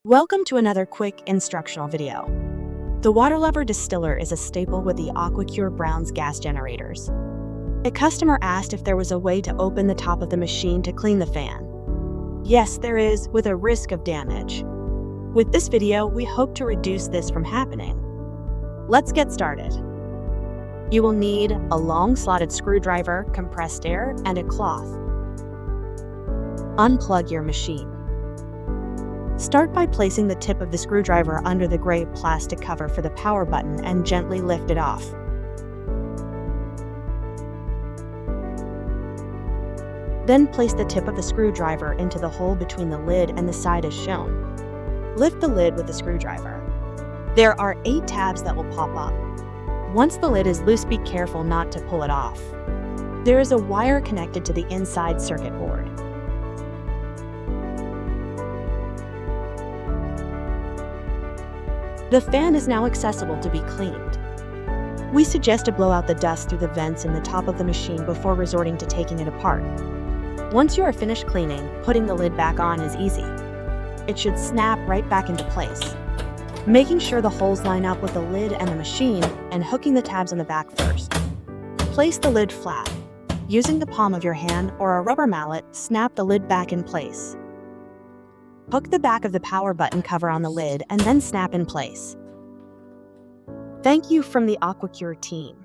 Welcome to another quick instructional video. The WaterLover distiller is a staple with the AquaCure Brown's gas generators. A customer asked if there was a way to open the top of the machine to clean the fan. Yes, there is, with a risk of damage. With this video, we hope to reduce this from happening. Let's get started. You will need a long slotted screwdriver, compressed air, and a cloth. Unplug your machine. Start by placing the tip of the screwdriver under the gray plastic cover for the power button and gently lift it off. Then place the tip of the screwdriver into the hole between the lid and the side as shown. Lift the lid with the screwdriver. There are 8 tabs that will pop up. Once the lid is loose, be careful not to pull it off. There is a wire connected to the inside circuit board. The fan is now accessible to be cleaned. We suggest to blow out the dust through the vents in the top of the machine before resorting to taking it apart. Once you are finished cleaning, putting the lid back on is easy. It should snap right back into place. Making sure the holes line up with the lid and the machine, and hooking the tabs on the back first. Place the lid flat. Using the palm of your hand or a rubber mallet, snap the lid back in place. Hook the back of the power button cover on the lid and then snap in place. Thank you from the AquaCure team.